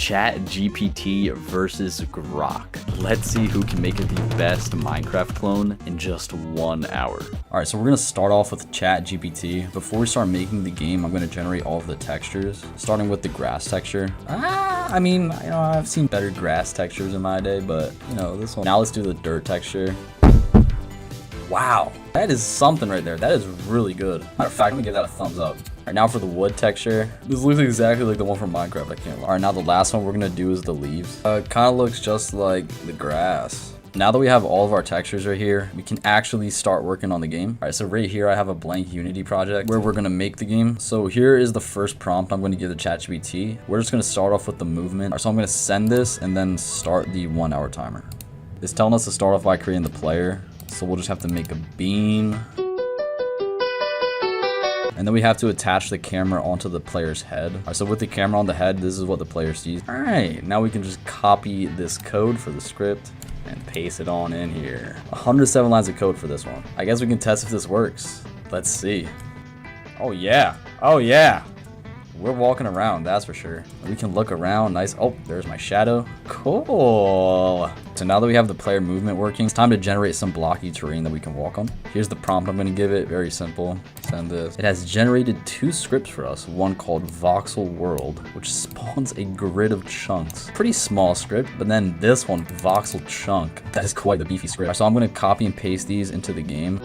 ChatGPT versus Grok. Let's see who can make it the best Minecraft clone in just 1 hour. All right, so we're gonna start off with ChatGPT. Before we start making the game, I'm gonna generate all of the textures, starting with the grass texture. I mean, I've seen better grass textures in my day, but this one. Now let's do the dirt texture. Wow, that is something right there. That is really good. Matter of fact, I'm gonna give that a thumbs up. All right, now for the wood texture. This looks exactly like the one from Minecraft, I can't lie. All right, now the last one we're gonna do is the leaves. It kind of looks just like the grass. Now that we have all of our textures right here, we can actually start working on the game. All right, so right here, I have a blank Unity project where we're gonna make the game. So here is the first prompt I'm gonna give the ChatGPT. We're just gonna start off with the movement. So I'm gonna send this and then start the 1 hour timer. It's telling us to start off by creating the player. So we'll just have to make a beam. And then we have to attach the camera onto the player's head. All right, so with the camera on the head, this is what the player sees. All right, now we can just copy this code for the script and paste it on in here. 107 lines of code for this one. I guess we can test if this works. Let's see. Oh yeah, oh yeah. We're walking around, that's for sure. We can look around, nice. Oh, there's my shadow. Cool. So now that we have the player movement working, it's time to generate some blocky terrain that we can walk on. Here's the prompt I'm gonna give it, very simple. Send this. It has generated 2 scripts for us, one called Voxel World, which spawns a grid of chunks. Pretty small script, but then this one, Voxel Chunk, that is quite the beefy script. So I'm gonna copy and paste these into the game.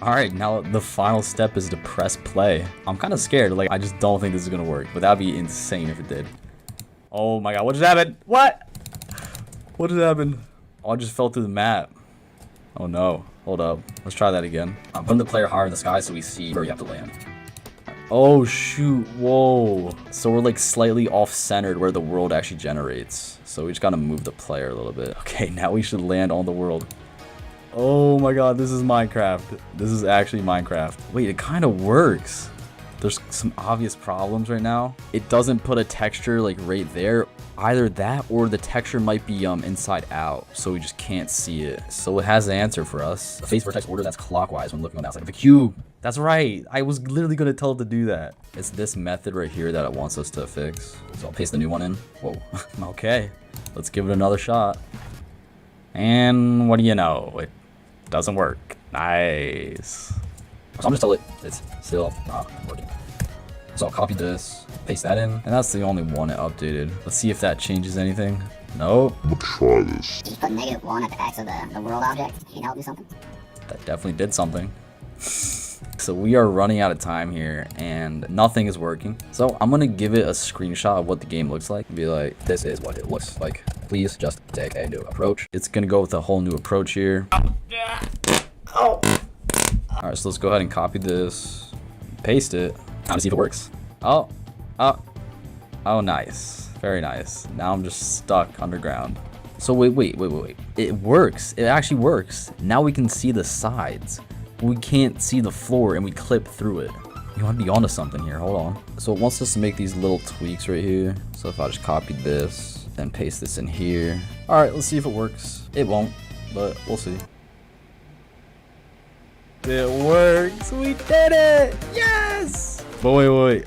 All right, now the final step is to press play. I'm kind of scared. Like, I just don't think this is gonna work, but that'd be insane if it did. Oh my God, what just happened? What? What just happened? Oh, I just fell through the map. Oh no, hold up. Let's try that again. I'm putting the player higher in the sky so we see where you have to land. Oh shoot, whoa. So we're like slightly off-centered where the world actually generates. So we just gotta move the player a little bit. Okay, now we should land on the world. Oh my God, this is Minecraft. This is actually Minecraft. Wait, it kind of works. There's some obvious problems right now. It doesn't put a texture like right there. Either that or the texture might be inside out, so we just can't see it. So it has the answer for us. The face vertex order that's clockwise when looking on the outside of a cube. That's right. I was literally gonna tell it to do that. It's this method right here that it wants us to fix. So I'll paste the new one in. Whoa. Okay, let's give it another shot. And what do you know? It doesn't work. Nice. So I'm just telling it it's still not working. So I'll copy this, paste that in, and that's the only one it updated. Let's see if that changes anything. Nope. I'm gonna try this. Just put -1 at the X of the world object. Can that do something? That definitely did something. So we are running out of time here and nothing is working. So I'm gonna give it a screenshot of what the game looks like and be like, this is what it looks like. Please just take a new approach. It's gonna go with a whole new approach here. Oh. All right, so let's go ahead and copy this, paste it. Time to see if it works. Oh, nice. Very nice. Now I'm just stuck underground. So wait. It works. It actually works. Now we can see the sides. We can't see the floor and we clip through it. You might be onto something here. Hold on. So it wants us to make these little tweaks right here. So if I just copy this, then paste this in here. All right, let's see if it works. It won't, but we'll see. It works. We did it. Yes. But wait.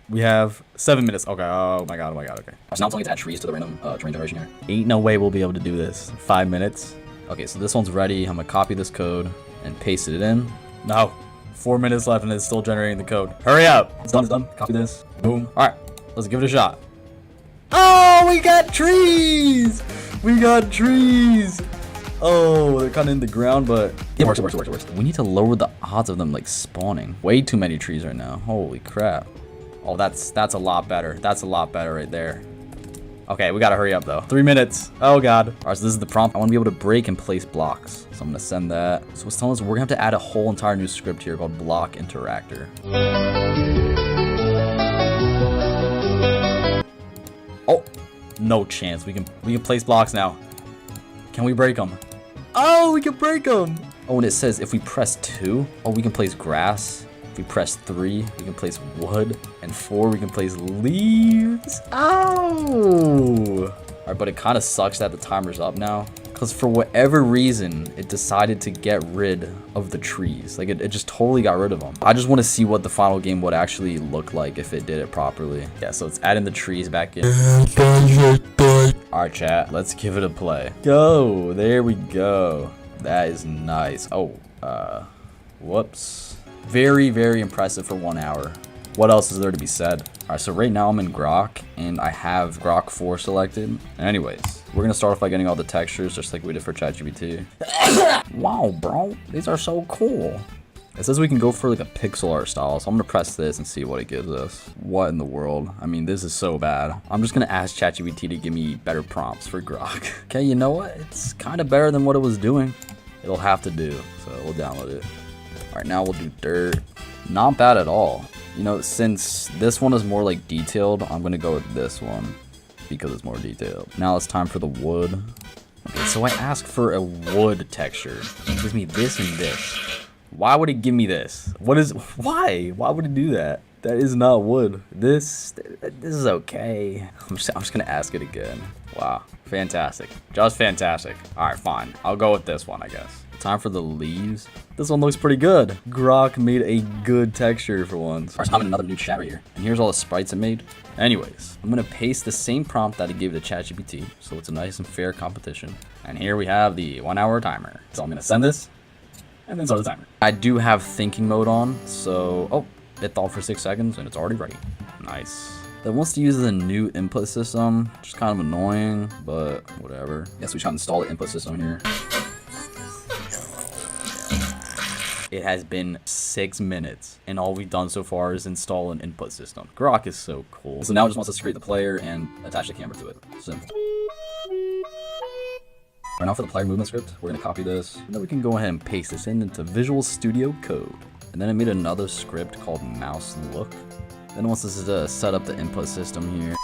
We have 7 minutes. Okay. Oh my god. Okay. So now I'm going to add trees to the random terrain generation here. Ain't no way we'll be able to do this. 5 minutes. Okay, so this one's ready. I'm gonna copy this code and paste it in. No. 4 minutes left and it's still generating the code. Hurry up. It's done. Copy this. Boom. All right. Let's give it a shot. Oh, we got trees. Oh, they're kind of in the ground, but it works. We need to lower the odds of them like spawning. Way too many trees right now. Holy crap. Oh, that's a lot better. That's a lot better right there. Okay, we gotta hurry up though. 3 minutes. Oh god. All right, so this is the prompt. I want to be able to break and place blocks. So I'm gonna send that. So it's telling us we're gonna have to add a whole entire new script here called block interactor. Oh, no chance. We can place blocks now. Can we break them? Oh, we can break them. Oh, and it says if we press 2, we can place grass. If we press 3, we can place wood. And 4, we can place leaves. Oh. All right, but it kind of sucks that the timer's up now. Because for whatever reason, it decided to get rid of the trees. Like, it just totally got rid of them. I just want to see what the final game would actually look like if it did it properly. Yeah, so it's adding the trees back in. Alright, chat. Let's give it a play. Go. There we go. That is nice. Oh, whoops. Very, very impressive for 1 hour. What else is there to be said? Alright, so right now I'm in Grok, and I have Grok 4 selected. Anyways, we're gonna start off by getting all the textures, just like we did for ChatGPT. Wow, bro. These are so cool. It says we can go for like a pixel art style, so I'm gonna press this and see what it gives us. What in the world? I mean, this is so bad. I'm just gonna ask ChatGPT to give me better prompts for Grok. Okay, you know what? It's kind of better than what it was doing. It'll have to do, so we'll download it. Alright, now we'll do dirt. Not bad at all. You know, since this one is more like detailed, I'm gonna go with this one because it's more detailed. Now it's time for the wood. Okay, so I asked for a wood texture. It gives me this and this. Why would it give me this? Why? Why would it do that? That is not wood. This is okay. I'm just gonna ask it again. Wow, fantastic. Just fantastic. All right, fine. I'll go with this one, I guess. Time for the leaves. This one looks pretty good. Grok made a good texture for once. I'm in another new chat right here. And here's all the sprites it made. Anyways, I'm gonna paste the same prompt that I gave to ChatGPT, so it's a nice and fair competition. And here we have the 1 hour timer. So I'm gonna send this and then start the timer. I do have thinking mode on, so oh, it thought for 6 seconds and it's already ready. Nice. It wants to use the new input system, which is kind of annoying, but whatever. Guess we should install the input system here. It has been 6 minutes, and all we've done so far is install an input system. Grok is so cool. So now it just wants us to create the player and attach the camera to it. Simple. Right now for the player movement script, we're gonna copy this, and then we can go ahead and paste this into Visual Studio Code. And then I made another script called mouse look. Then once this is set up the input system here.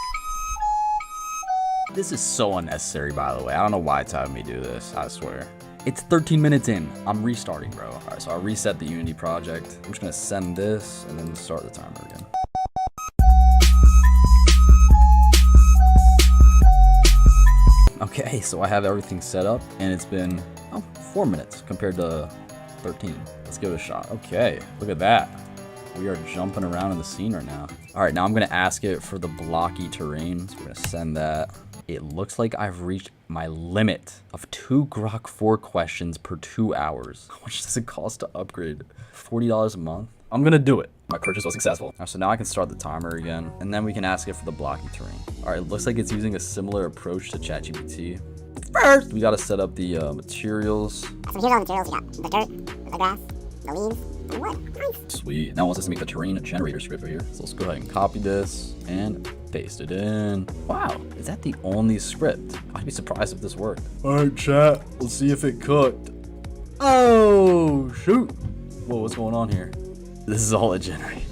This is so unnecessary, by the way. I don't know why it's having me do this, I swear. It's 13 minutes in. I'm restarting, bro. All right, so I'll reset the Unity project. I'm just gonna send this and then start the timer again. Okay, so I have everything set up and it's been 4 minutes compared to 13. Let's give it a shot. Okay, look at that. We are jumping around in the scene right now. All right, now I'm gonna ask it for the blocky terrain. So we're gonna send that. It looks like I've reached my limit of 2 Grok 4 questions per 2 hours. How much does it cost to upgrade? $40 a month? I'm gonna do it. My purchase was successful. All right, so now I can start the timer again, and then we can ask it for the blocky terrain. All right, it looks like it's using a similar approach to ChatGPT. First, we gotta set up the materials. So here's all the materials you got. The dirt, the grass, the leaves, and the wood. Nice. Sweet. Now it wants us to make the terrain generator script right here. So let's go ahead and copy this and paste it in. Wow, is that the only script? I'd be surprised if this worked. All right, chat. Let's see if it cooked. Oh, shoot. Whoa, what's going on here? This is all it generated.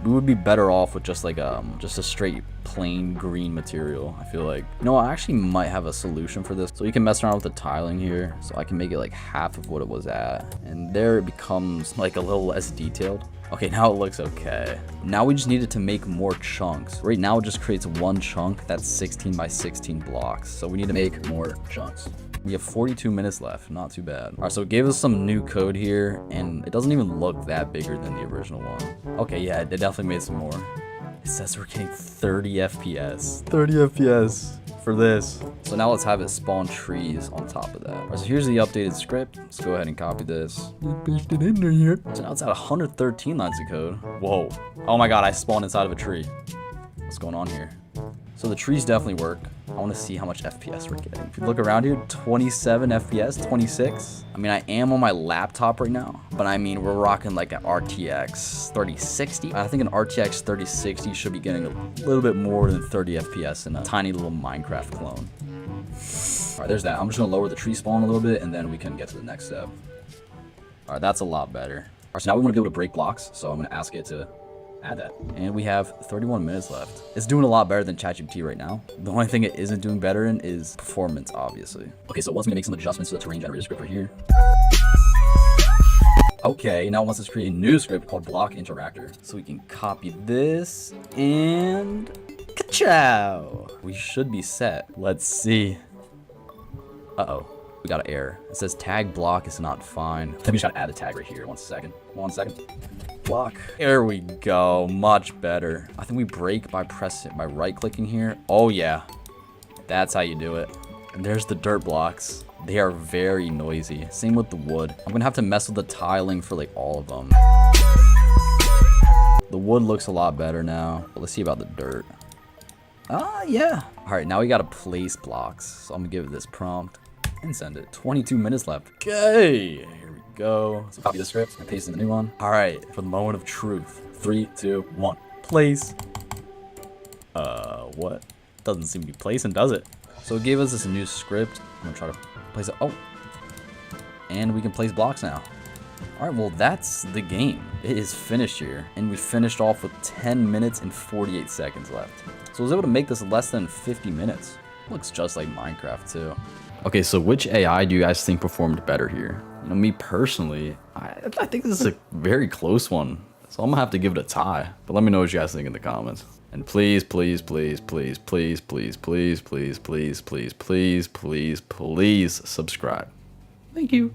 We would be better off with just like just a straight plain green material, I feel like. You know, I actually might have a solution for this. So you can mess around with the tiling here. So I can make it like half of what it was at. And there it becomes like a little less detailed. Okay, now it looks okay. Now we just needed to make more chunks. Right now it just creates one chunk that's 16 by 16 blocks. So we need to make more chunks. We have 42 minutes left, not too bad. All right, so it gave us some new code here, and it doesn't even look that bigger than the original one. Okay, yeah, it definitely made some more. It says we're getting 30 FPS. 30 FPS for this. So now let's have it spawn trees on top of that. All right, so here's the updated script. Let's go ahead and copy this. Paste it in here. So now it's at 113 lines of code. Whoa. Oh my God, I spawned inside of a tree. What's going on here? So the trees definitely work. I want to see how much FPS we're getting. If you look around here, 27 FPS, 26. I mean, I am on my laptop right now, but I mean, we're rocking like an RTX 3060. I think an RTX 3060 should be getting a little bit more than 30 FPS in a tiny little Minecraft clone. All right, there's that. I'm just gonna lower the tree spawn a little bit and then we can get to the next step. All right, that's a lot better. All right, so now we want to be able to break blocks. So I'm gonna ask it to add that. And we have 31 minutes left. It's doing a lot better than ChatGPT right now. The only thing it isn't doing better in is performance, obviously. Okay, so it wants me to make some adjustments to the terrain generator script right here. Okay, now it wants us to create a new script called block interactor. So we can copy this and ka-chow. We should be set. Let's see. Uh-oh. We got an error. It says tag block is not fine. Let me just add a tag right here. 1 second. 1 second. Block. There we go. Much better. I think we break by right-clicking here. Oh, yeah. That's how you do it. And there's the dirt blocks. They are very noisy. Same with the wood. I'm gonna have to mess with the tiling for like all of them. The wood looks a lot better now. But let's see about the dirt. Yeah. All right, now we gotta place blocks. So I'm gonna give it this prompt and send it. 22 minutes left. Okay, here we go. So copy the script and paste in the new one. All right, for the moment of truth. 3, 2, 1. Place. What? Doesn't seem to be placing, does it? So it gave us this new script. I'm gonna try to place it. Oh, and we can place blocks now. All right, well, that's the game. It is finished here, and we finished off with 10 minutes and 48 seconds left. So I was able to make this less than 50 minutes. Looks just like Minecraft too. Okay, so which AI do you guys think performed better here? You know, me personally, I think this is a very close one. So I'm gonna have to give it a tie. But let me know what you guys think in the comments. And please, please, please, please, please, please, please, please, please, please, please, please, please subscribe. Thank you.